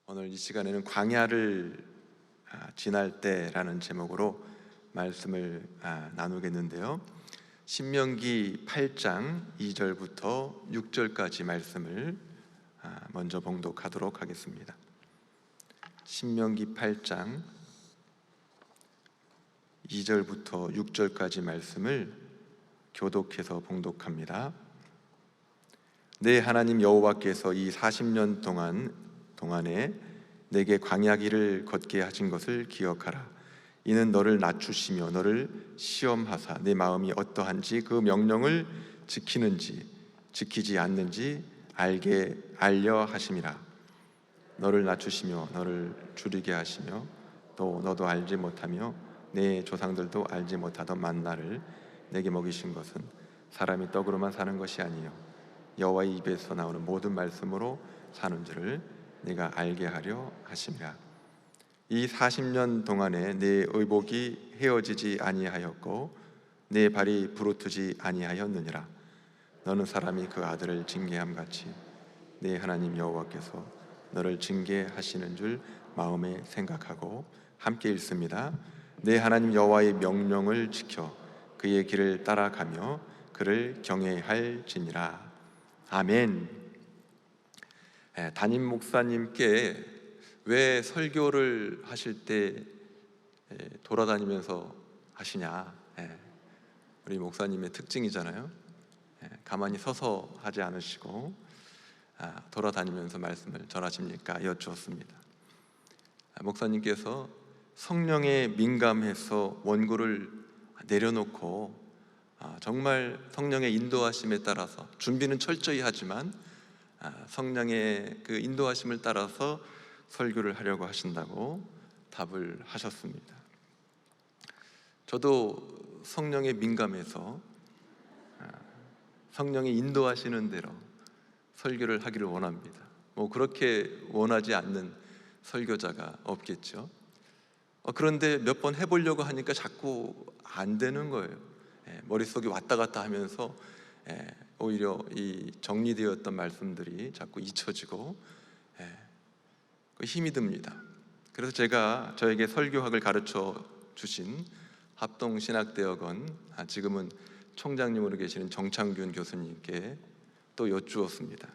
오늘 이 시간에는 광야를 지날 때라는 제목으로 말씀을 나누겠는데요. 신명기 8장 2절부터 6절까지 말씀을 먼저 봉독하도록 하겠습니다. 신명기 8장 2절부터 6절까지 말씀을 교독해서 봉독합니다. 내 하나님 여호와께서 이 40년 동안에 내게 광야 길을 걷게 하신 것을 기억하라. 이는 너를 낮추시며 너를 시험하사 내 마음이 어떠한지 그 명령을 지키는지 지키지 않는지 알려 하심이라. 너를 낮추시며 너를 줄이게 하시며 또 너도 알지 못하며 내 조상들도 알지 못하던 만나를 내게 먹이신 것은 사람이 떡으로만 사는 것이 아니요 여호와의 입에서 나오는 모든 말씀으로 사는 줄을 네가 알게 하려 하심이라. 이 40년 동안에 내 의복이 헤어지지 아니하였고 내 발이 부르트지 아니하였느니라. 너는 사람이 그 아들을 징계함 같이 내 하나님 여호와께서 너를 징계하시는 줄 마음에 생각하고 함께 읽습니다. 내 하나님 여호와의 명령을 지켜 그의 길을 따라가며 그를 경외할지니라. 아멘. 담임 목사님께 왜 설교를 하실 때 돌아다니면서 하시냐, 우리 목사님의 특징이잖아요. 가만히 서서 하지 않으시고 돌아다니면서 말씀을 전하십니까 여쭈었습니다. 목사님께서 성령에 민감해서 원고를 내려놓고 정말 성령의 인도하심에 따라서 준비는 철저히 하지만 성령의 그 인도하심을 따라서 설교를 하려고 하신다고 답을 하셨습니다. 저도 성령에 민감해서 성령이 인도하시는 대로 설교를 하기를 원합니다. 그렇게 원하지 않는 설교자가 없겠죠. 그런데 몇 번 해보려고 하니까 자꾸 안 되는 거예요. 머릿속이 왔다 갔다 하면서 오히려 이 정리되었던 말씀들이 자꾸 잊혀지고 힘이 듭니다. 그래서 제가 저에게 설교학을 가르쳐 주신 합동신학대학원 지금은 총장님으로 계시는 정창균 교수님께 또 여쭈었습니다.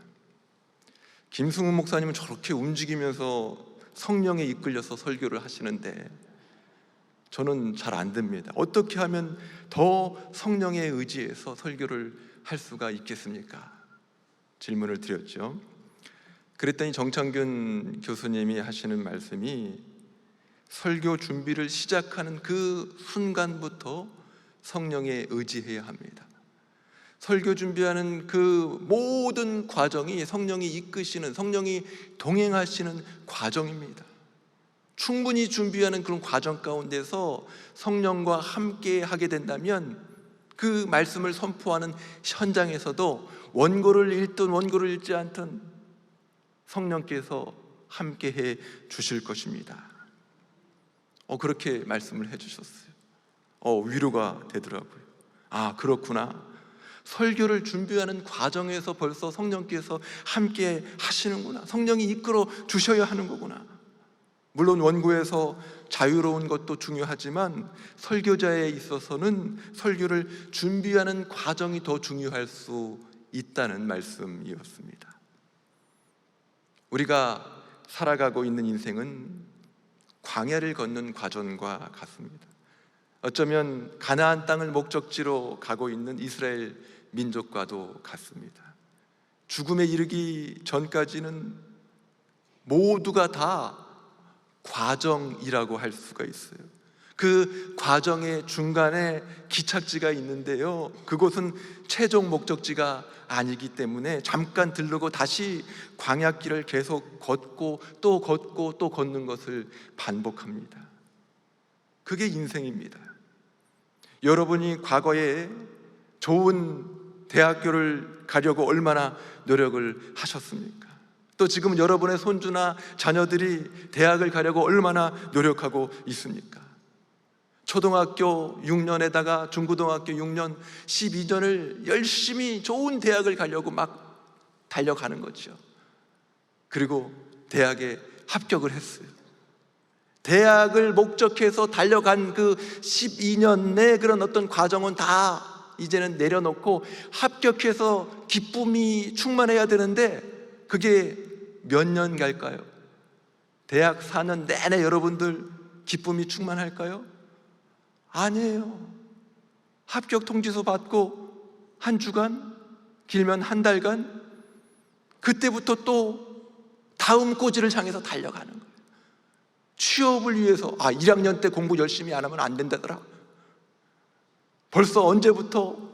김승훈 목사님은 저렇게 움직이면서 성령에 이끌려서 설교를 하시는데 저는 잘 안 됩니다. 어떻게 하면 더 성령에 의지해서 설교를 할 수가 있겠습니까? 질문을 드렸죠. 그랬더니 정창균 교수님이 하시는 말씀이 설교 준비를 시작하는 그 순간부터 성령에 의지해야 합니다. 설교 준비하는 그 모든 과정이 성령이 이끄시는, 성령이 동행하시는 과정입니다. 충분히 준비하는 그런 과정 가운데서 성령과 함께 하게 된다면 그 말씀을 선포하는 현장에서도 원고를 읽든 원고를 읽지 않든 성령께서 함께해 주실 것입니다. 그렇게 말씀을 해주셨어요. 위로가 되더라고요. 그렇구나. 설교를 준비하는 과정에서 벌써 성령께서 함께 하시는구나. 성령이 이끌어 주셔야 하는 거구나. 물론 원고에서 자유로운 것도 중요하지만 설교자에 있어서는 설교를 준비하는 과정이 더 중요할 수 있다는 말씀이었습니다. 우리가 살아가고 있는 인생은 광야를 걷는 과정과 같습니다. 어쩌면 가나안 땅을 목적지로 가고 있는 이스라엘 민족과도 같습니다. 죽음에 이르기 전까지는 모두가 다 과정이라고 할 수가 있어요. 그 과정의 중간에 기착지가 있는데요, 그곳은 최종 목적지가 아니기 때문에 잠깐 들르고 다시 광야길을 계속 걷고 또 걷고 또 걷는 것을 반복합니다. 그게 인생입니다. 여러분이 과거에 좋은 대학교를 가려고 얼마나 노력을 하셨습니까? 또 지금 여러분의 손주나 자녀들이 대학을 가려고 얼마나 노력하고 있습니까? 초등학교 6년에다가 중고등학교 6년, 12년을 열심히 좋은 대학을 가려고 막 달려가는 거죠. 그리고 대학에 합격을 했어요. 대학을 목적해서 달려간 그 12년 내 그런 어떤 과정은 다 이제는 내려놓고 합격해서 기쁨이 충만해야 되는데 그게 몇 년 갈까요? 대학 4년 내내 여러분들 기쁨이 충만할까요? 아니에요. 합격 통지서 받고 한 주간, 길면 한 달간, 그때부터 또 다음 꼬지를 향해서 달려가는 거예요. 취업을 위해서 1학년 때 공부 열심히 안 하면 안 된다더라. 벌써 언제부터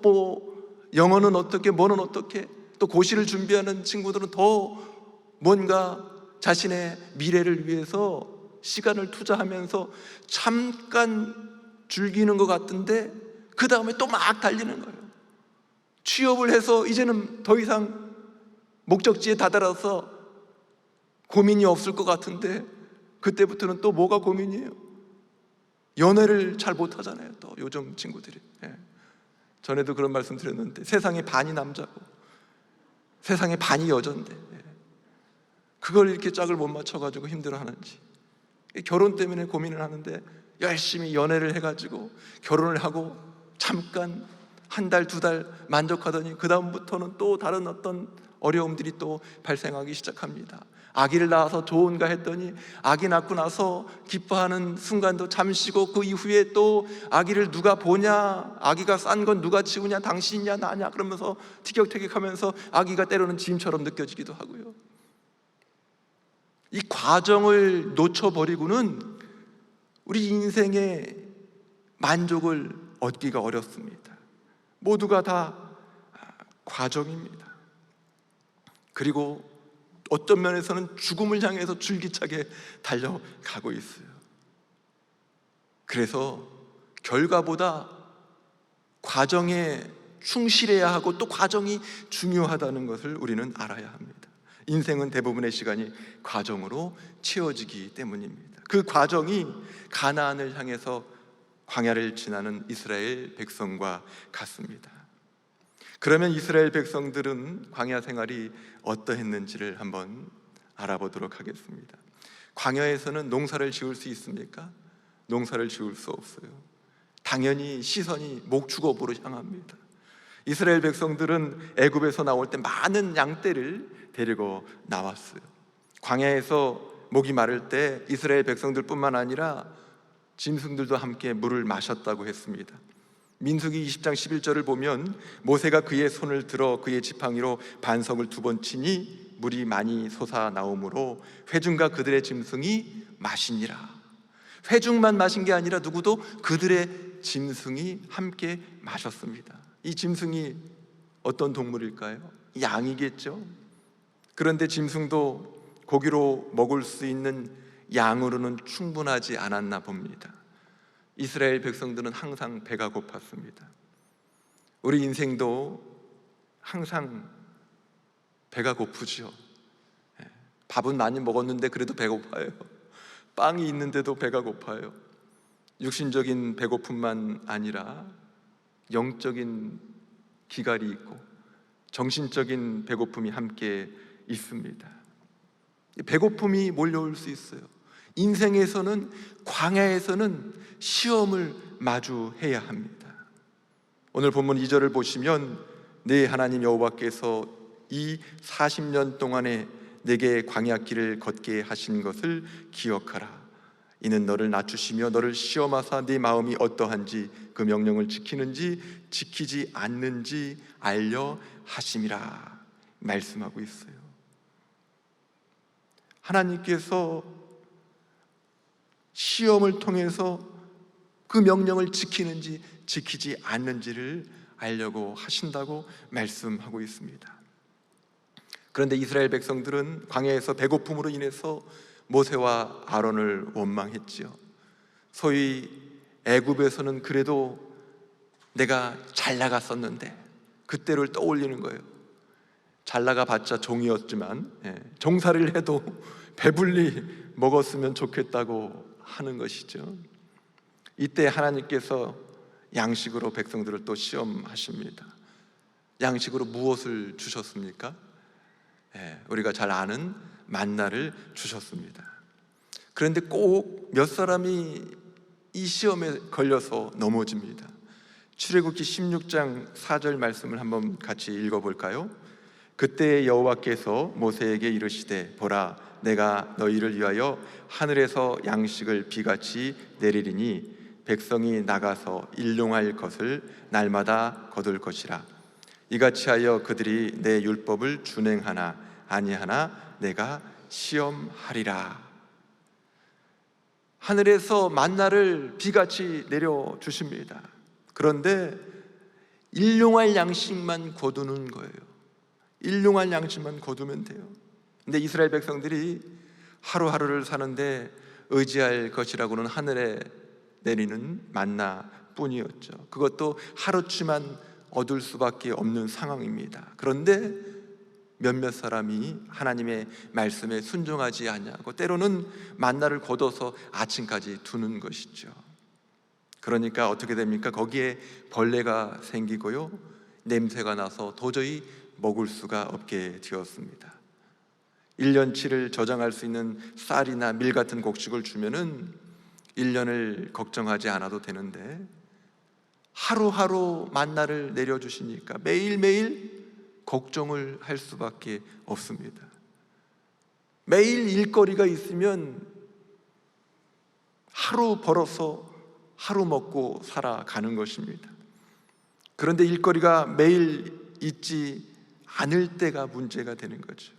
영어는 어떻게, 뭐는 어떻게, 또 고시를 준비하는 친구들은 더 뭔가 자신의 미래를 위해서 시간을 투자하면서 잠깐 즐기는 것 같은데 그 다음에 또 막 달리는 거예요. 취업을 해서 이제는 더 이상 목적지에 다다라서 고민이 없을 것 같은데 그때부터는 또 뭐가 고민이에요? 연애를 잘 못하잖아요. 또 요즘 친구들이. 전에도 그런 말씀 드렸는데 세상의 반이 남자고 세상의 반이 여잔데 그걸 이렇게 짝을 못 맞춰가지고 힘들어하는지, 결혼 때문에 고민을 하는데 열심히 연애를 해가지고 결혼을 하고 잠깐 한 달, 두 달 만족하더니 그 다음부터는 또 다른 어떤 어려움들이 또 발생하기 시작합니다. 아기를 낳아서 좋은가 했더니 아기 낳고 나서 기뻐하는 순간도 잠시고 그 이후에 또 아기를 누가 보냐, 아기가 싼 건 누가 치우냐, 당신이냐 나냐 그러면서 티격태격하면서 아기가 때로는 짐처럼 느껴지기도 하고요. 이 과정을 놓쳐버리고는 우리 인생의 만족을 얻기가 어렵습니다. 모두가 다 과정입니다. 그리고 어떤 면에서는 죽음을 향해서 줄기차게 달려가고 있어요. 그래서 결과보다 과정에 충실해야 하고 또 과정이 중요하다는 것을 우리는 알아야 합니다. 인생은 대부분의 시간이 과정으로 채워지기 때문입니다. 그 과정이 가나안을 향해서 광야를 지나는 이스라엘 백성과 같습니다. 그러면 이스라엘 백성들은 광야 생활이 어떠했는지를 한번 알아보도록 하겠습니다. 광야에서는 농사를 지을 수 있습니까? 농사를 지을 수 없어요. 당연히 시선이 목축업으로 향합니다. 이스라엘 백성들은 애굽에서 나올 때 많은 양떼를 데리고 나왔어요. 광야에서 목이 마를 때 이스라엘 백성들뿐만 아니라 짐승들도 함께 물을 마셨다고 했습니다. 민수기 20장 11절을 보면 모세가 그의 손을 들어 그의 지팡이로 반석을 2번 치니 물이 많이 솟아나오므로 회중과 그들의 짐승이 마시니라. 회중만 마신 게 아니라 누구도 그들의 짐승이 함께 마셨습니다. 이 짐승이 어떤 동물일까요? 양이겠죠. 그런데 짐승도 고기로 먹을 수 있는 양으로는 충분하지 않았나 봅니다. 이스라엘 백성들은 항상 배가 고팠습니다. 우리 인생도 항상 배가 고프죠. 밥은 많이 먹었는데 그래도 배고파요. 빵이 있는데도 배가 고파요. 육신적인 배고픔만 아니라 영적인 기갈이 있고 정신적인 배고픔이 함께 있습니다. 배고픔이 몰려올 수 있어요. 인생에서는, 광야에서는 시험을 마주해야 합니다. 오늘 본문 2절을 보시면 네 하나님 여호와께서 이 40년 동안에 내게 광야길을 걷게 하신 것을 기억하라. 이는 너를 낮추시며 너를 시험하사 네 마음이 어떠한지 그 명령을 지키는지 지키지 않는지 알려 하심이라 말씀하고 있어요. 하나님께서 시험을 통해서 그 명령을 지키는지 지키지 않는지를 알려고 하신다고 말씀하고 있습니다. 그런데 이스라엘 백성들은 광야에서 배고픔으로 인해서 모세와 아론을 원망했지요. 소위 애굽에서는 그래도 내가 잘 나갔었는데 그때를 떠올리는 거예요. 잘 나가봤자 종이었지만 종살이를 해도 배불리 먹었으면 좋겠다고 하는 것이죠. 이때 하나님께서 양식으로 백성들을 또 시험하십니다. 양식으로 무엇을 주셨습니까? 우리가 잘 아는 만나를 주셨습니다. 그런데 꼭 몇 사람이 이 시험에 걸려서 넘어집니다. 출애굽기 16장 4절 말씀을 한번 같이 읽어볼까요? 그때 여호와께서 모세에게 이르시되 보라, 내가 너희를 위하여 하늘에서 양식을 비같이 내리리니 백성이 나가서 일용할 것을 날마다 거둘 것이라. 이같이 하여 그들이 내 율법을 준행하나 아니하나 내가 시험하리라. 하늘에서 만나를 비같이 내려주십니다. 그런데 일용할 양식만 거두는 거예요. 일용할 양식만 거두면 돼요. 근데 이스라엘 백성들이 하루하루를 사는데 의지할 것이라고는 하늘에 내리는 만나 뿐이었죠. 그것도 하루치만 얻을 수밖에 없는 상황입니다. 그런데 몇몇 사람이 하나님의 말씀에 순종하지 아니하고 때로는 만나를 거둬서 아침까지 두는 것이죠. 그러니까 어떻게 됩니까? 거기에 벌레가 생기고요, 냄새가 나서 도저히 먹을 수가 없게 되었습니다. 1년치를 저장할 수 있는 쌀이나 밀 같은 곡식을 주면은 1년을 걱정하지 않아도 되는데 하루하루 만나를 내려주시니까 매일매일 걱정을 할 수밖에 없습니다. 매일 일거리가 있으면 하루 벌어서 하루 먹고 살아가는 것입니다. 그런데 일거리가 매일 있지 않을 때가 문제가 되는 거죠.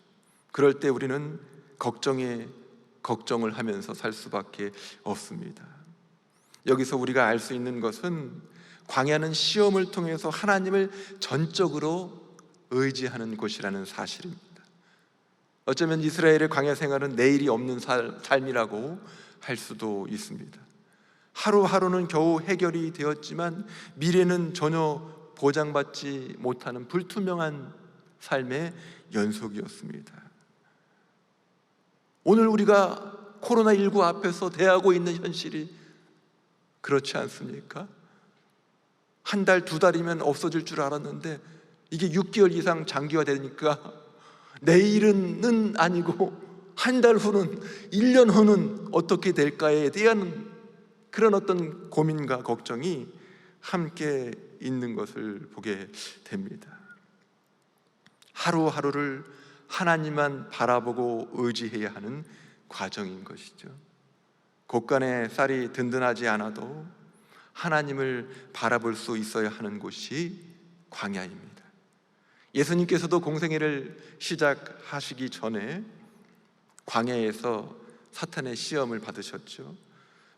그럴 때 우리는 걱정을 하면서 살 수밖에 없습니다. 여기서 우리가 알 수 있는 것은 광야는 시험을 통해서 하나님을 전적으로 의지하는 곳이라는 사실입니다. 어쩌면 이스라엘의 광야 생활은 내일이 없는 삶이라고 할 수도 있습니다. 하루하루는 겨우 해결이 되었지만 미래는 전혀 보장받지 못하는 불투명한 삶의 연속이었습니다. 오늘 우리가 코로나19 앞에서 대하고 있는 현실이 그렇지 않습니까? 한 달, 두 달이면 없어질 줄 알았는데 이게 6개월 이상 장기화되니까 내일은 아니고 한 달 후는, 1년 후는 어떻게 될까에 대한 그런 어떤 고민과 걱정이 함께 있는 것을 보게 됩니다. 하루하루를 하나님만 바라보고 의지해야 하는 과정인 것이죠. 곳간에 쌀이 든든하지 않아도 하나님을 바라볼 수 있어야 하는 곳이 광야입니다. 예수님께서도 공생애를 시작하시기 전에 광야에서 사탄의 시험을 받으셨죠.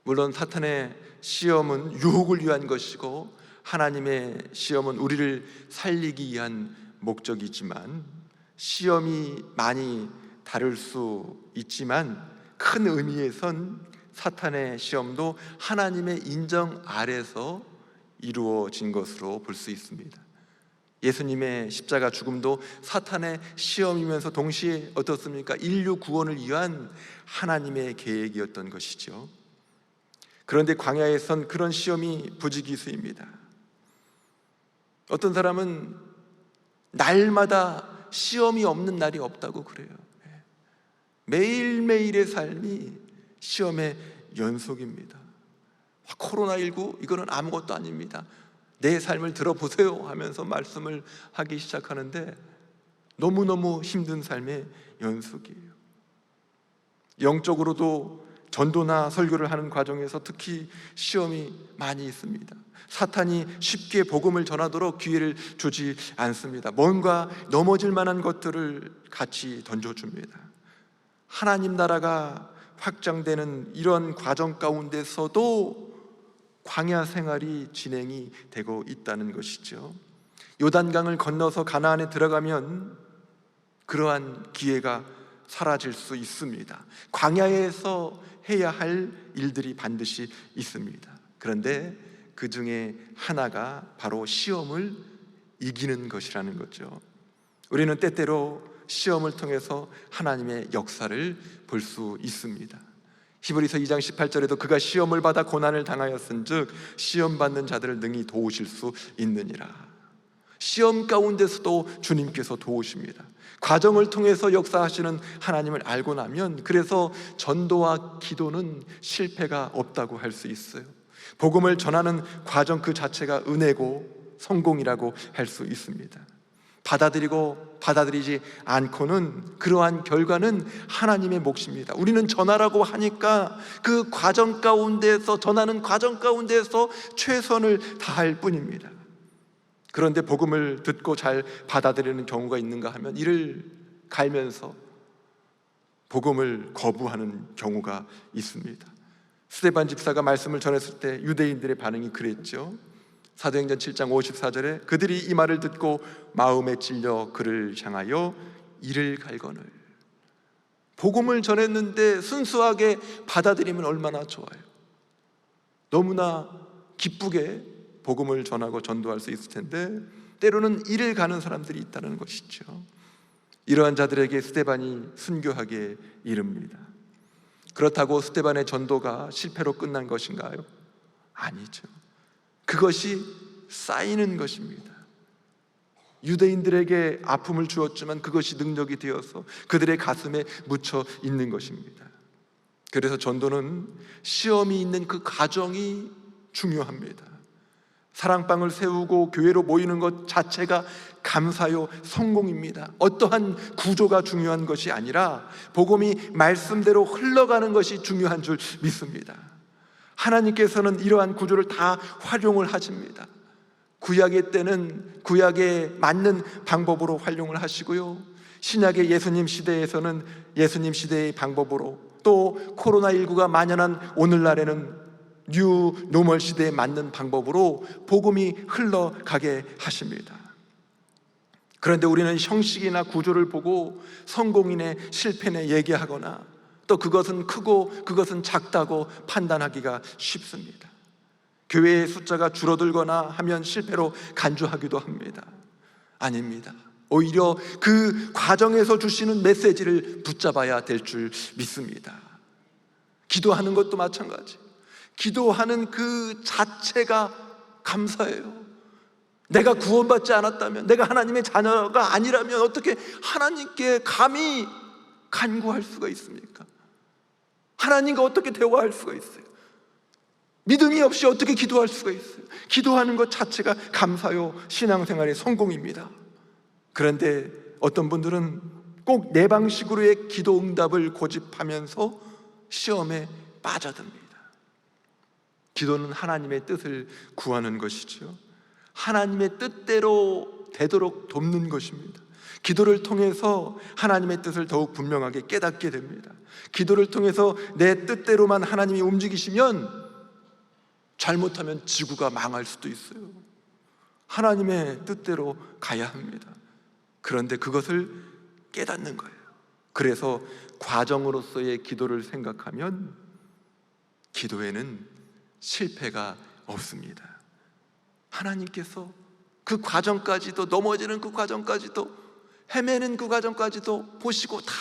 물론 사탄의 시험은 유혹을 위한 것이고 하나님의 시험은 우리를 살리기 위한 목적이지만 시험이 많이 다를 수 있지만 큰 의미에선 사탄의 시험도 하나님의 인정 아래서 이루어진 것으로 볼 수 있습니다. 예수님의 십자가 죽음도 사탄의 시험이면서 동시에 어떻습니까? 인류 구원을 위한 하나님의 계획이었던 것이죠. 그런데 광야에선 그런 시험이 부지기수입니다. 어떤 사람은 날마다 시험이 없는 날이 없다고 그래요. 매일매일의 삶이 시험의 연속입니다. 코로나19 이거는 아무것도 아닙니다. 내 삶을 들어보세요 하면서 말씀을 하기 시작하는데 너무너무 힘든 삶의 연속이에요. 영적으로도 전도나 설교를 하는 과정에서 특히 시험이 많이 있습니다. 사탄이 쉽게 복음을 전하도록 기회를 주지 않습니다. 뭔가 넘어질 만한 것들을 같이 던져줍니다. 하나님 나라가 확장되는 이런 과정 가운데서도 광야 생활이 진행이 되고 있다는 것이죠. 요단강을 건너서 가나안에 들어가면 그러한 기회가 사라질 수 있습니다. 광야에서 해야 할 일들이 반드시 있습니다. 그런데 그 중에 하나가 바로 시험을 이기는 것이라는 거죠. 우리는 때때로 시험을 통해서 하나님의 역사를 볼 수 있습니다. 히브리서 2장 18절에도 그가 시험을 받아 고난을 당하였은즉 시험 받는 자들을 능히 도우실 수 있느니라. 시험 가운데서도 주님께서 도우십니다. 과정을 통해서 역사하시는 하나님을 알고 나면 그래서 전도와 기도는 실패가 없다고 할 수 있어요. 복음을 전하는 과정 그 자체가 은혜고 성공이라고 할 수 있습니다. 받아들이고 받아들이지 않고는 그러한 결과는 하나님의 몫입니다. 우리는 전하라고 하니까 그 과정 가운데서, 전하는 과정 가운데서 최선을 다할 뿐입니다. 그런데 복음을 듣고 잘 받아들이는 경우가 있는가 하면 이를 갈면서 복음을 거부하는 경우가 있습니다. 스데반 집사가 말씀을 전했을 때 유대인들의 반응이 그랬죠. 사도행전 7장 54절에 그들이 이 말을 듣고 마음에 찔려 그를 향하여 이를 갈거늘. 복음을 전했는데 순수하게 받아들이면 얼마나 좋아요. 너무나 기쁘게 복음을 전하고 전도할 수 있을 텐데 때로는 이를 가는 사람들이 있다는 것이죠. 이러한 자들에게 스데반이 순교하게 이릅니다. 그렇다고 스데반의 전도가 실패로 끝난 것인가요? 아니죠. 그것이 쌓이는 것입니다. 유대인들에게 아픔을 주었지만 그것이 능력이 되어서 그들의 가슴에 묻혀 있는 것입니다. 그래서 전도는 시험이 있는 그 과정이 중요합니다. 사랑방을 세우고 교회로 모이는 것 자체가 감사요 성공입니다. 어떠한 구조가 중요한 것이 아니라 복음이 말씀대로 흘러가는 것이 중요한 줄 믿습니다. 하나님께서는 이러한 구조를 다 활용을 하십니다. 구약의 때는 구약에 맞는 방법으로 활용을 하시고요, 신약의 예수님 시대에서는 예수님 시대의 방법으로, 또 코로나19가 만연한 오늘날에는 뉴 노멀 시대에 맞는 방법으로 복음이 흘러가게 하십니다. 그런데 우리는 형식이나 구조를 보고 성공이네 실패네 얘기하거나 또 그것은 크고 그것은 작다고 판단하기가 쉽습니다. 교회의 숫자가 줄어들거나 하면 실패로 간주하기도 합니다. 아닙니다. 오히려 그 과정에서 주시는 메시지를 붙잡아야 될 줄 믿습니다. 기도하는 것도 마찬가지. 기도하는 그 자체가 감사예요. 내가 구원받지 않았다면, 내가 하나님의 자녀가 아니라면 어떻게 하나님께 감히 간구할 수가 있습니까? 하나님과 어떻게 대화할 수가 있어요? 믿음이 없이 어떻게 기도할 수가 있어요? 기도하는 것 자체가 감사요 신앙생활의 성공입니다. 그런데 어떤 분들은 꼭 내 방식으로의 기도 응답을 고집하면서 시험에 빠져듭니다. 기도는 하나님의 뜻을 구하는 것이죠. 하나님의 뜻대로 되도록 돕는 것입니다. 기도를 통해서 하나님의 뜻을 더욱 분명하게 깨닫게 됩니다. 기도를 통해서 내 뜻대로만 하나님이 움직이시면 잘못하면 지구가 망할 수도 있어요. 하나님의 뜻대로 가야 합니다. 그런데 그것을 깨닫는 거예요. 그래서 과정으로서의 기도를 생각하면 기도에는 실패가 없습니다. 하나님께서 그 과정까지도, 넘어지는 그 과정까지도, 헤매는 그 과정까지도 보시고 다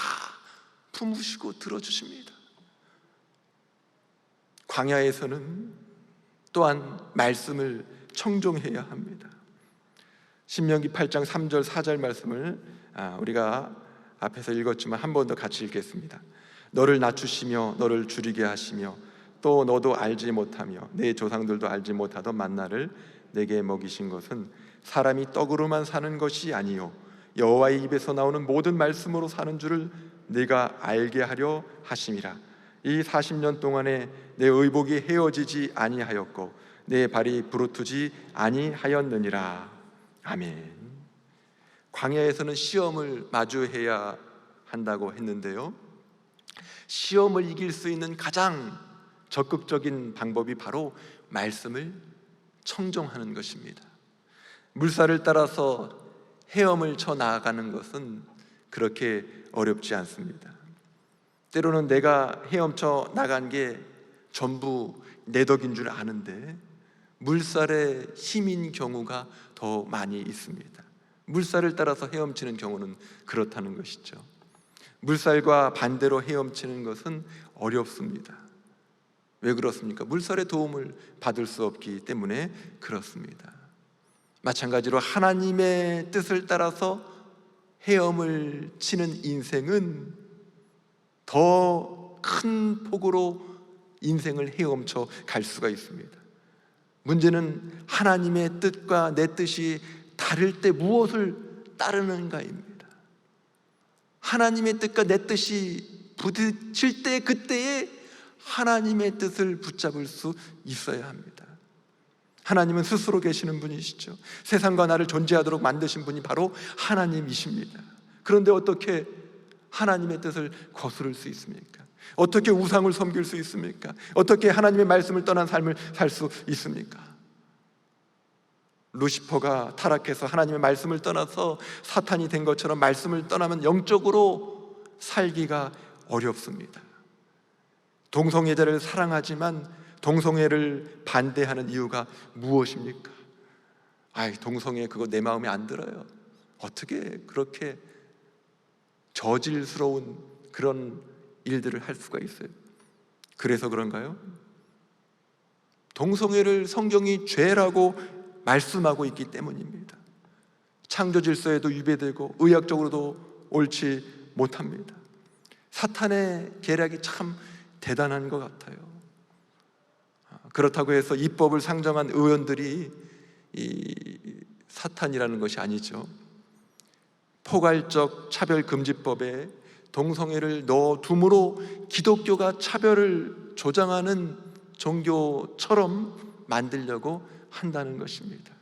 품으시고 들어주십니다. 광야에서는 또한 말씀을 청종해야 합니다. 신명기 8장 3절 4절 말씀을 우리가 앞에서 읽었지만 한 번 더 같이 읽겠습니다. 너를 낮추시며 너를 줄이게 하시며 또 너도 알지 못하며 내 조상들도 알지 못하던 만나를 내게 먹이신 것은 사람이 떡으로만 사는 것이 아니요 여호와의 입에서 나오는 모든 말씀으로 사는 줄을 네가 알게 하려 하심이라. 이 40년 동안에 내 의복이 헤어지지 아니하였고 내 발이 부르트지 아니하였느니라. 아멘. 광야에서는 시험을 마주해야 한다고 했는데요, 시험을 이길 수 있는 가장 적극적인 방법이 바로 말씀을 청종하는 것입니다. 물살을 따라서 헤엄을 쳐 나아가는 것은 그렇게 어렵지 않습니다. 때로는 내가 헤엄쳐 나간 게 전부 내 덕인 줄 아는데 물살의 힘인 경우가 더 많이 있습니다. 물살을 따라서 헤엄치는 경우는 그렇다는 것이죠. 물살과 반대로 헤엄치는 것은 어렵습니다. 왜 그렇습니까? 물살의 도움을 받을 수 없기 때문에 그렇습니다. 마찬가지로 하나님의 뜻을 따라서 헤엄을 치는 인생은 더 큰 폭으로 인생을 헤엄쳐 갈 수가 있습니다. 문제는 하나님의 뜻과 내 뜻이 다를 때 무엇을 따르는가입니다. 하나님의 뜻과 내 뜻이 부딪힐 때 그때에 하나님의 뜻을 붙잡을 수 있어야 합니다. 하나님은 스스로 계시는 분이시죠. 세상과 나를 존재하도록 만드신 분이 바로 하나님이십니다. 그런데 어떻게 하나님의 뜻을 거스를 수 있습니까? 어떻게 우상을 섬길 수 있습니까? 어떻게 하나님의 말씀을 떠난 삶을 살 수 있습니까? 루시퍼가 타락해서 하나님의 말씀을 떠나서 사탄이 된 것처럼 말씀을 떠나면 영적으로 살기가 어렵습니다. 동성애자를 사랑하지만 동성애를 반대하는 이유가 무엇입니까? 동성애 그거 내 마음에 안 들어요. 어떻게 그렇게 저질스러운 그런 일들을 할 수가 있어요? 그래서 그런가요? 동성애를 성경이 죄라고 말씀하고 있기 때문입니다. 창조 질서에도 위배되고 의학적으로도 옳지 못합니다. 사탄의 계략이 참 대단한 것 같아요. 그렇다고 해서 입법을 상정한 의원들이 이 사탄이라는 것이 아니죠. 포괄적 차별금지법에 동성애를 넣어둠으로 기독교가 차별을 조장하는 종교처럼 만들려고 한다는 것입니다.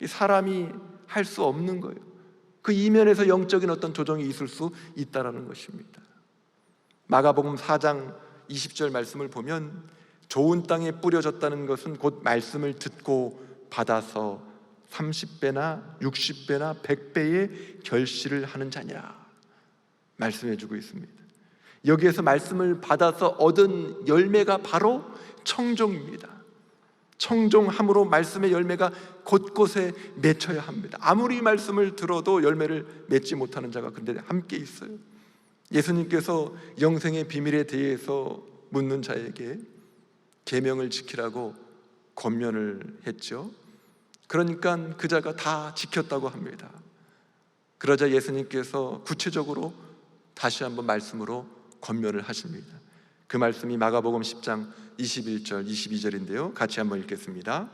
사람이 할 수 없는 거예요. 그 이면에서 영적인 어떤 조정이 있을 수 있다는 것입니다. 마가복음 4장 20절 말씀을 보면 좋은 땅에 뿌려졌다는 것은 곧 말씀을 듣고 받아서 30배나 60배나 100배의 결실을 하는 자니라 말씀해 주고 있습니다. 여기에서 말씀을 받아서 얻은 열매가 바로 청종입니다. 청종함으로 말씀의 열매가 곳곳에 맺혀야 합니다. 아무리 말씀을 들어도 열매를 맺지 못하는 자가 그런데 함께 있어요. 예수님께서 영생의 비밀에 대해서 묻는 자에게 계명을 지키라고 권면을 했죠. 그러니까 그 자가 다 지켰다고 합니다. 그러자 예수님께서 구체적으로 다시 한번 말씀으로 권면을 하십니다. 그 말씀이 마가복음 10장 21절 22절인데요 같이 한번 읽겠습니다.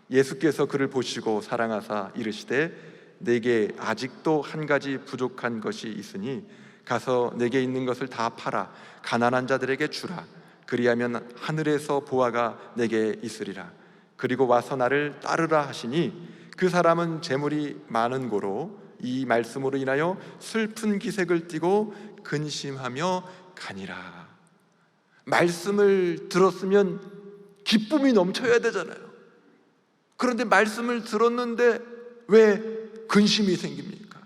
예수께서 그를 보시고 사랑하사 이르시되 내게 아직도 한 가지 부족한 것이 있으니 가서 내게 있는 것을 다 팔아 가난한 자들에게 주라. 그리하면 하늘에서 보화가 내게 있으리라. 그리고 와서 나를 따르라 하시니 그 사람은 재물이 많은 고로 이 말씀으로 인하여 슬픈 기색을 띠고 근심하며 가니라. 말씀을 들었으면 기쁨이 넘쳐야 되잖아요. 그런데 말씀을 들었는데 왜 근심이 생깁니까?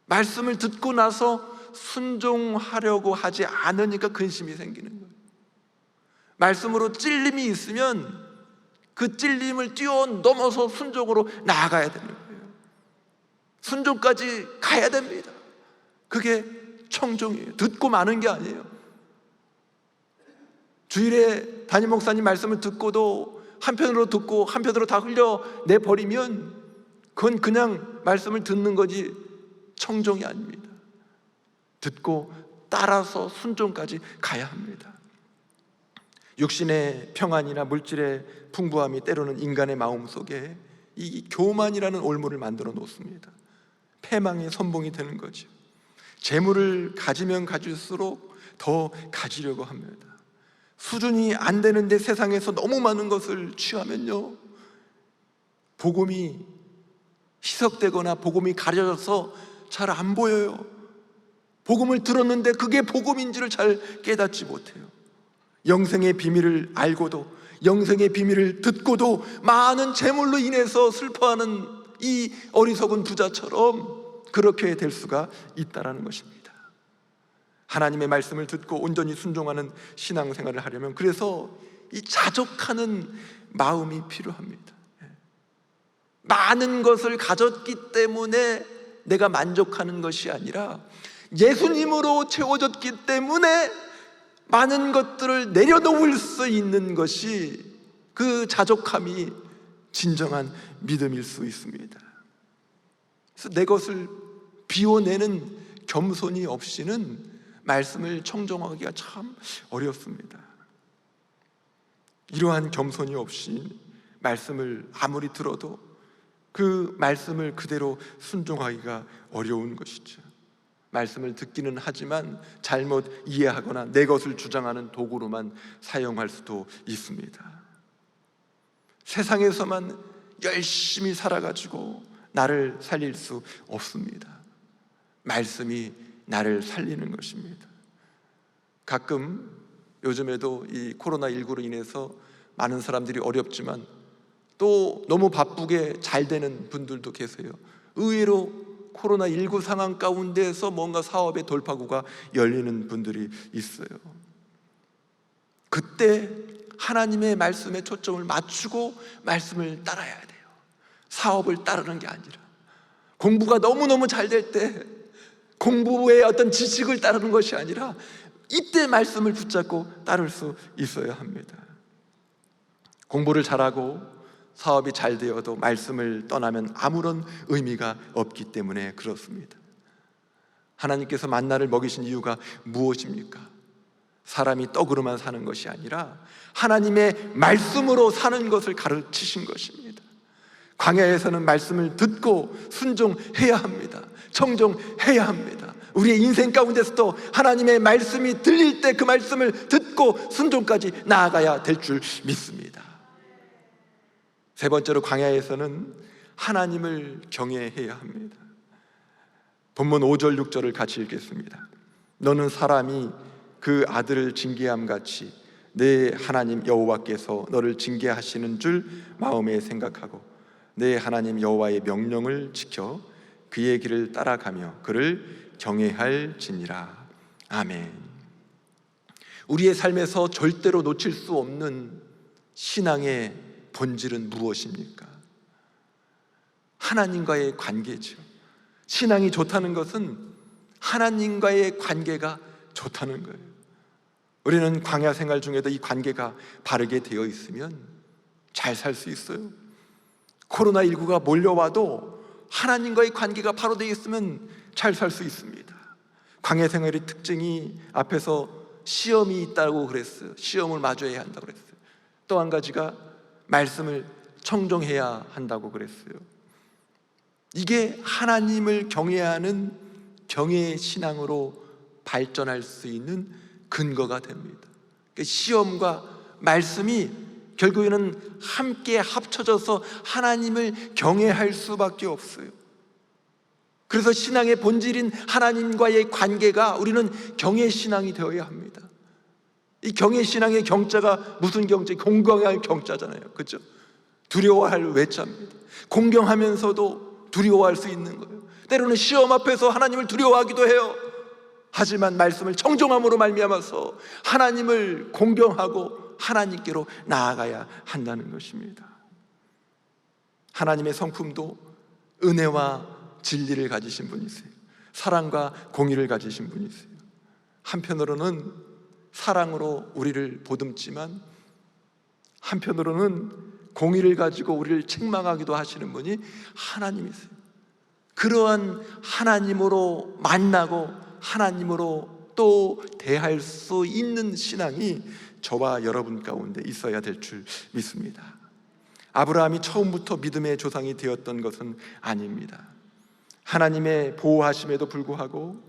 말씀을 듣고 나서 순종하려고 하지 않으니까 근심이 생기는 거예요. 말씀으로 찔림이 있으면 그 찔림을 뛰어넘어서 순종으로 나아가야 되는 거예요. 순종까지 가야 됩니다. 그게 청종이에요. 듣고 마는 게 아니에요. 주일에 담임 목사님 말씀을 듣고도 한편으로 듣고 한편으로 다 흘려내버리면 그건 그냥 말씀을 듣는 거지 청종이 아닙니다. 듣고 따라서 순종까지 가야 합니다. 육신의 평안이나 물질의 풍부함이 때로는 인간의 마음 속에 이 교만이라는 올무를 만들어 놓습니다. 패망의 선봉이 되는 거죠. 재물을 가지면 가질수록 더 가지려고 합니다. 수준이 안 되는데 세상에서 너무 많은 것을 취하면요 복음이 희석되거나 복음이 가려져서 잘 안 보여요. 복음을 들었는데 그게 복음인지를 잘 깨닫지 못해요. 영생의 비밀을 알고도 영생의 비밀을 듣고도 많은 재물로 인해서 슬퍼하는 이 어리석은 부자처럼 그렇게 될 수가 있다는 것입니다. 하나님의 말씀을 듣고 온전히 순종하는 신앙생활을 하려면 그래서 이 자족하는 마음이 필요합니다. 많은 것을 가졌기 때문에 내가 만족하는 것이 아니라 예수님으로 채워졌기 때문에 많은 것들을 내려놓을 수 있는 것이 그 자족함이 진정한 믿음일 수 있습니다. 그래서 내 것을 비워내는 겸손이 없이는 말씀을 청정하기가 참 어렵습니다. 이러한 겸손이 없이 말씀을 아무리 들어도 그 말씀을 그대로 순종하기가 어려운 것이죠. 말씀을 듣기는 하지만 잘못 이해하거나 내 것을 주장하는 도구로만 사용할 수도 있습니다. 세상에서만 열심히 살아가지고 나를 살릴 수 없습니다. 말씀이 나를 살리는 것입니다. 가끔 요즘에도 이 코로나19로 인해서 많은 사람들이 어렵지만 또 너무 바쁘게 잘 되는 분들도 계세요. 의외로 코로나19 상황 가운데에서 뭔가 사업의 돌파구가 열리는 분들이 있어요. 그때 하나님의 말씀에 초점을 맞추고 말씀을 따라야 돼요. 사업을 따르는 게 아니라, 공부가 너무너무 잘 될 때 공부의 어떤 지식을 따르는 것이 아니라 이때 말씀을 붙잡고 따를 수 있어야 합니다. 공부를 잘하고 사업이 잘 되어도 말씀을 떠나면 아무런 의미가 없기 때문에 그렇습니다. 하나님께서 만나를 먹이신 이유가 무엇입니까? 사람이 떡으로만 사는 것이 아니라 하나님의 말씀으로 사는 것을 가르치신 것입니다. 광야에서는 말씀을 듣고 순종해야 합니다. 청종해야 합니다. 우리의 인생 가운데서도 하나님의 말씀이 들릴 때 그 말씀을 듣고 순종까지 나아가야 될 줄 믿습니다. 세 번째로, 광야에서는 하나님을 경외해야 합니다. 본문 5절 6절을 같이 읽겠습니다. 너는 사람이 그 아들을 징계함 같이 내 하나님 여호와께서 너를 징계하시는 줄 마음에 생각하고 내 하나님 여호와의 명령을 지켜 그의 길을 따라가며 그를 경외할지니라. 아멘. 우리의 삶에서 절대로 놓칠 수 없는 신앙의 본질은 무엇입니까? 하나님과의 관계죠. 신앙이 좋다는 것은 하나님과의 관계가 좋다는 거예요. 우리는 광야 생활 중에도 이 관계가 바르게 되어 있으면 잘 살 수 있어요. 코로나19가 몰려와도 하나님과의 관계가 바로 되어 있으면 잘 살 수 있습니다. 광야 생활의 특징이, 앞에서 시험이 있다고 그랬어요. 시험을 마주해야 한다고 그랬어요. 또 한 가지가 말씀을 청종해야 한다고 그랬어요. 이게 하나님을 경외하는 경외의 신앙으로 발전할 수 있는 근거가 됩니다. 시험과 말씀이 결국에는 함께 합쳐져서 하나님을 경외할 수밖에 없어요. 그래서 신앙의 본질인 하나님과의 관계가 우리는 경외신앙이 되어야 합니다. 이 경외신앙의 경자가 무슨 경자? 공경할 경자잖아요. 그렇죠? 두려워할 외자입니다. 공경하면서도 두려워할 수 있는 거예요. 때로는 시험 앞에서 하나님을 두려워하기도 해요. 하지만 말씀을 청종함으로 말미암아서 하나님을 공경하고 하나님께로 나아가야 한다는 것입니다. 하나님의 성품도 은혜와 진리를 가지신 분이세요. 사랑과 공의를 가지신 분이세요. 한편으로는 사랑으로 우리를 보듬지만 한편으로는 공의를 가지고 우리를 책망하기도 하시는 분이 하나님이세요. 그러한 하나님으로 만나고 하나님으로 또 대할 수 있는 신앙이 저와 여러분 가운데 있어야 될 줄 믿습니다. 아브라함이 처음부터 믿음의 조상이 되었던 것은 아닙니다. 하나님의 보호하심에도 불구하고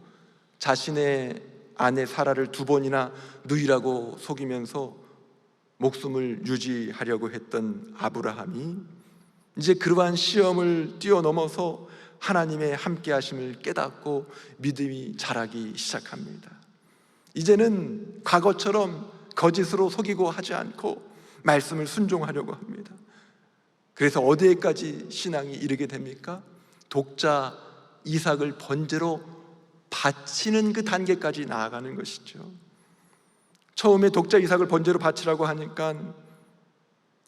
자신의 아내 사라를 2번이나 누이라고 속이면서 목숨을 유지하려고 했던 아브라함이 이제 그러한 시험을 뛰어넘어서 하나님의 함께하심을 깨닫고 믿음이 자라기 시작합니다. 이제는 과거처럼 거짓으로 속이고 하지 않고 말씀을 순종하려고 합니다. 그래서 어디에까지 신앙이 이르게 됩니까? 독자 이삭을 번제로 바치는 그 단계까지 나아가는 것이죠. 처음에 독자 이삭을 번제로 바치라고 하니까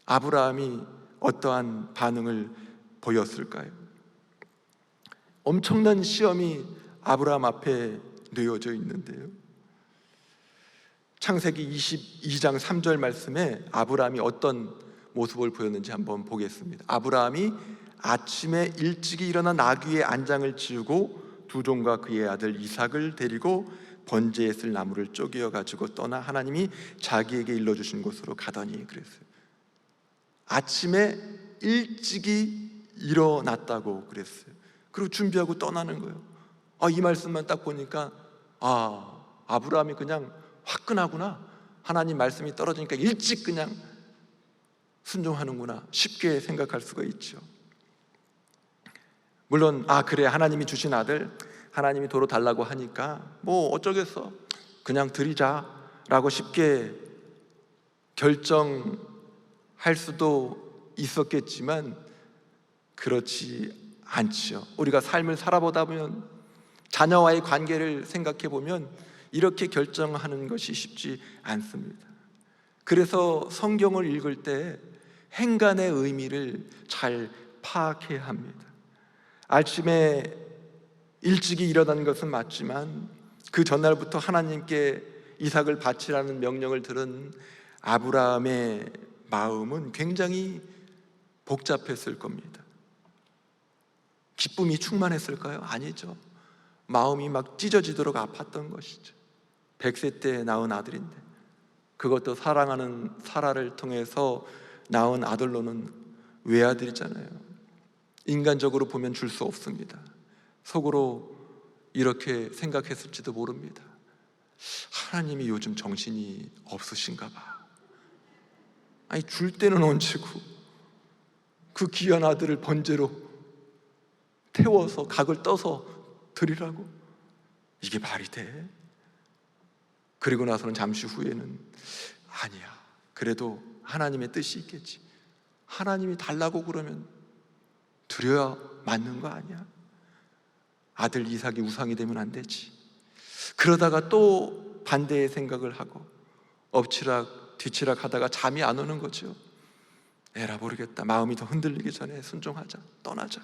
아브라함이 어떠한 반응을 보였을까요? 엄청난 시험이 아브라함 앞에 놓여져 있는데요. 창세기 22장 3절 말씀에 아브라함이 어떤 모습을 보였는지 한번 보겠습니다. 아브라함이 아침에 일찍이 일어나 나귀의 안장을 지우고 두 종과 그의 아들 이삭을 데리고 번제에 쓸 나무를 쪼개어 가지고 떠나 하나님이 자기에게 일러주신 곳으로 가더니 그랬어요. 아침에 일찍이 일어났다고 그랬어요. 그리고 준비하고 떠나는 거예요. 이 말씀만 딱 보니까 아브라함이 그냥 화끈하구나. 하나님 말씀이 떨어지니까 일찍 그냥 순종하는구나, 쉽게 생각할 수가 있죠. 물론 그래, 하나님이 주신 아들, 하나님이 도로 달라고 하니까 뭐 어쩌겠어, 그냥 드리자라고 쉽게 결정할 수도 있었겠지만 그렇지 않지요. 우리가 삶을 살아보다 보면, 자녀와의 관계를 생각해 보면 이렇게 결정하는 것이 쉽지 않습니다. 그래서 성경을 읽을 때 행간의 의미를 잘 파악해야 합니다. 아침에 일찍이 일어난 것은 맞지만 그 전날부터 하나님께 이삭을 바치라는 명령을 들은 아브라함의 마음은 굉장히 복잡했을 겁니다. 기쁨이 충만했을까요? 아니죠. 마음이 막 찢어지도록 아팠던 것이죠. 100세 때 낳은 아들인데, 그것도 사랑하는 사라를 통해서 낳은 아들로는 외아들이잖아요. 인간적으로 보면 줄 수 없습니다. 속으로 이렇게 생각했을지도 모릅니다. 하나님이 요즘 정신이 없으신가 봐. 줄 때는 얹히고 그 귀한 아들을 번제로 태워서 각을 떠서 드리라고? 이게 말이 돼? 그리고 나서는 잠시 후에는 아니야, 그래도 하나님의 뜻이 있겠지. 하나님이 달라고 그러면 드려야 맞는 거 아니야? 아들 이삭이 우상이 되면 안 되지. 그러다가 또 반대의 생각을 하고 엎치락 뒤치락 하다가 잠이 안 오는 거죠. 에라 모르겠다, 마음이 더 흔들리기 전에 순종하자, 떠나자.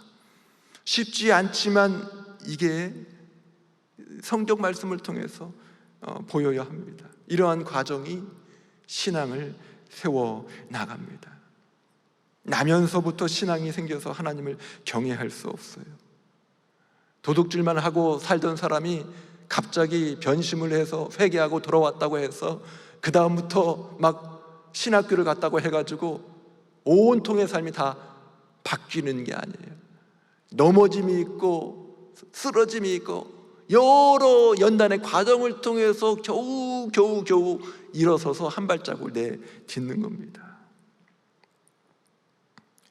쉽지 않지만 이게 성경 말씀을 통해서 보여야 합니다. 이러한 과정이 신앙을 세워 나갑니다. 나면서부터 신앙이 생겨서 하나님을 경외할 수 없어요. 도둑질만 하고 살던 사람이 갑자기 변심을 해서 회개하고 돌아왔다고 해서 그 다음부터 막 신학교를 갔다고 해가지고 온통의 삶이 다 바뀌는 게 아니에요. 넘어짐이 있고 쓰러짐이 있고 여러 연단의 과정을 통해서 겨우 일어서서 한 발자국을 내딛는 겁니다.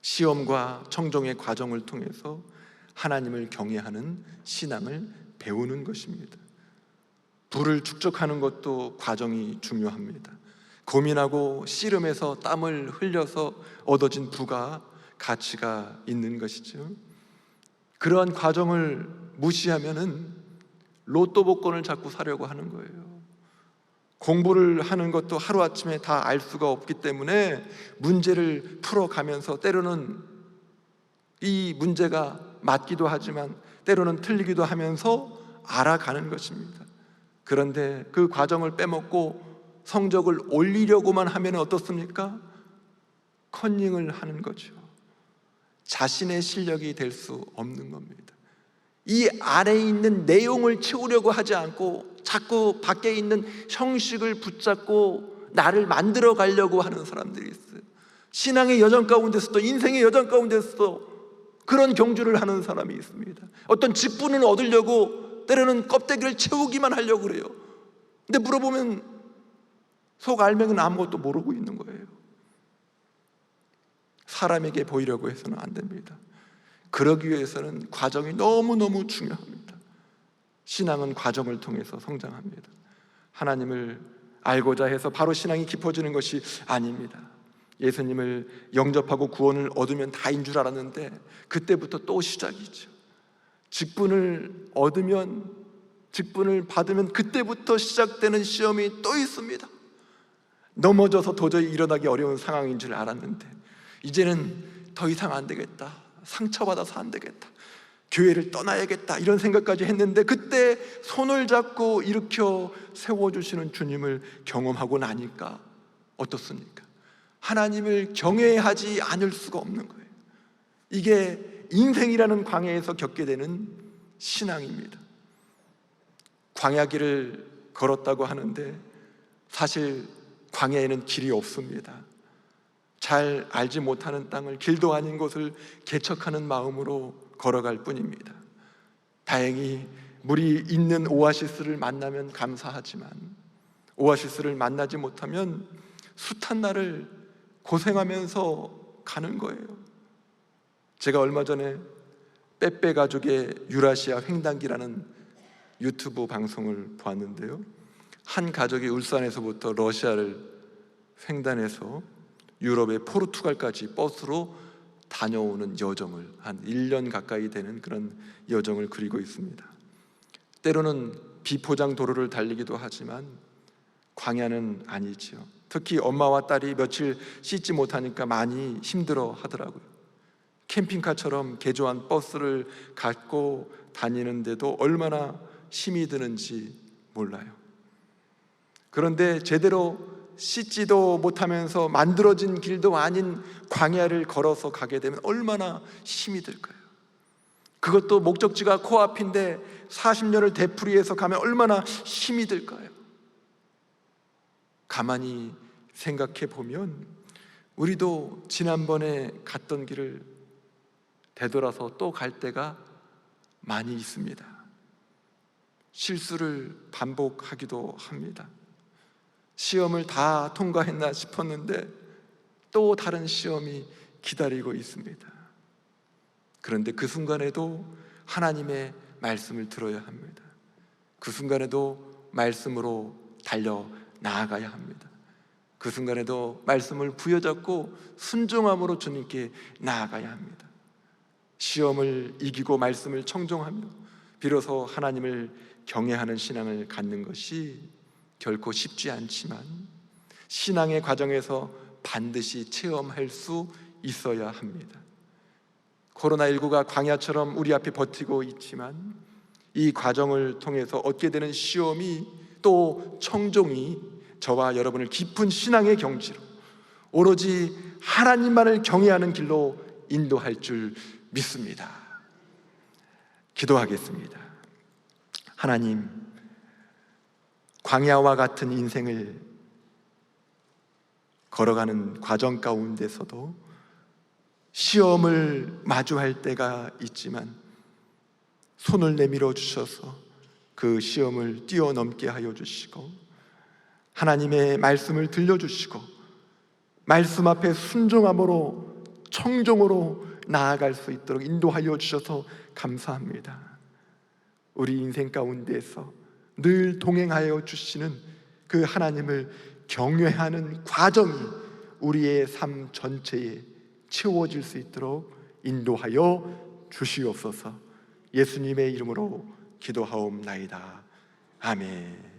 시험과 청정의 과정을 통해서 하나님을 경외하는 신앙을 배우는 것입니다. 부를 축적하는 것도 과정이 중요합니다. 고민하고 씨름해서 땀을 흘려서 얻어진 부가 가치가 있는 것이죠. 그러한 과정을 무시하면은 로또 복권을 자꾸 사려고 하는 거예요. 공부를 하는 것도 하루아침에 다 알 수가 없기 때문에 문제를 풀어가면서 때로는 이 문제가 맞기도 하지만 때로는 틀리기도 하면서 알아가는 것입니다. 그런데 그 과정을 빼먹고 성적을 올리려고만 하면 어떻습니까? 컨닝을 하는 거죠. 자신의 실력이 될 수 없는 겁니다. 이 안에 있는 내용을 채우려고 하지 않고 자꾸 밖에 있는 형식을 붙잡고 나를 만들어 가려고 하는 사람들이 있어요. 신앙의 여정 가운데서도, 인생의 여정 가운데서도 그런 경주를 하는 사람이 있습니다. 어떤 직분을 얻으려고 때로는 껍데기를 채우기만 하려고 그래요. 근데 물어보면 속 알맹이는 아무것도 모르고 있는 거예요. 사람에게 보이려고 해서는 안 됩니다. 그러기 위해서는 과정이 너무너무 중요합니다. 신앙은 과정을 통해서 성장합니다. 하나님을 알고자 해서 바로 신앙이 깊어지는 것이 아닙니다. 예수님을 영접하고 구원을 얻으면 다인 줄 알았는데 그때부터 또 시작이죠. 직분을 얻으면, 직분을 받으면 그때부터 시작되는 시험이 또 있습니다. 넘어져서 도저히 일어나기 어려운 상황인 줄 알았는데 이제는 더 이상 안 되겠다, 상처받아서 안 되겠다, 교회를 떠나야겠다, 이런 생각까지 했는데 그때 손을 잡고 일으켜 세워주시는 주님을 경험하고 나니까 어떻습니까? 하나님을 경외하지 않을 수가 없는 거예요. 이게 인생이라는 광야에서 겪게 되는 신앙입니다. 광야길을 걸었다고 하는데 사실 광야에는 길이 없습니다. 잘 알지 못하는 땅을, 길도 아닌 곳을 개척하는 마음으로 걸어갈 뿐입니다. 다행히 물이 있는 오아시스를 만나면 감사하지만 오아시스를 만나지 못하면 숱한 날을 고생하면서 가는 거예요. 제가 얼마 전에 빼빼 가족의 유라시아 횡단기라는 유튜브 방송을 보았는데요, 한 가족이 울산에서부터 러시아를 횡단해서 유럽의 포르투갈까지 버스로 다녀오는 여정을, 한 1년 가까이 되는 그런 여정을 그리고 있습니다. 때로는 비포장 도로를 달리기도 하지만 광야는 아니지요. 특히 엄마와 딸이 며칠 씻지 못하니까 많이 힘들어 하더라고요. 캠핑카처럼 개조한 버스를 갖고 다니는데도 얼마나 힘이 드는지 몰라요. 그런데 제대로 씻지도 못하면서 만들어진 길도 아닌 광야를 걸어서 가게 되면 얼마나 힘이 들까요? 그것도 목적지가 코앞인데 40년을 되풀이해서 가면 얼마나 힘이 들까요? 가만히 생각해 보면 우리도 지난번에 갔던 길을 되돌아서 또 갈 때가 많이 있습니다. 실수를 반복하기도 합니다. 시험을 다 통과했나 싶었는데 또 다른 시험이 기다리고 있습니다. 그런데 그 순간에도 하나님의 말씀을 들어야 합니다. 그 순간에도 말씀으로 달려 나아가야 합니다. 그 순간에도 말씀을 부여잡고 순종함으로 주님께 나아가야 합니다. 시험을 이기고 말씀을 청종하며 비로소 하나님을 경외하는 신앙을 갖는 것이 결코 쉽지 않지만 신앙의 과정에서 반드시 체험할 수 있어야 합니다. 코로나19가 광야처럼 우리 앞에 버티고 있지만 이 과정을 통해서 얻게 되는 시험이 또 청종이 저와 여러분을 깊은 신앙의 경지로, 오로지 하나님만을 경외하는 길로 인도할 줄 믿습니다. 기도하겠습니다. 하나님, 광야와 같은 인생을 걸어가는 과정 가운데서도 시험을 마주할 때가 있지만 손을 내밀어 주셔서 그 시험을 뛰어넘게 하여 주시고 하나님의 말씀을 들려주시고 말씀 앞에 순종함으로 청종으로 나아갈 수 있도록 인도하여 주셔서 감사합니다. 우리 인생 가운데에서 늘 동행하여 주시는 그 하나님을 경외하는 과정이 우리의 삶 전체에 채워질 수 있도록 인도하여 주시옵소서. 예수님의 이름으로 기도하옵나이다. 아멘.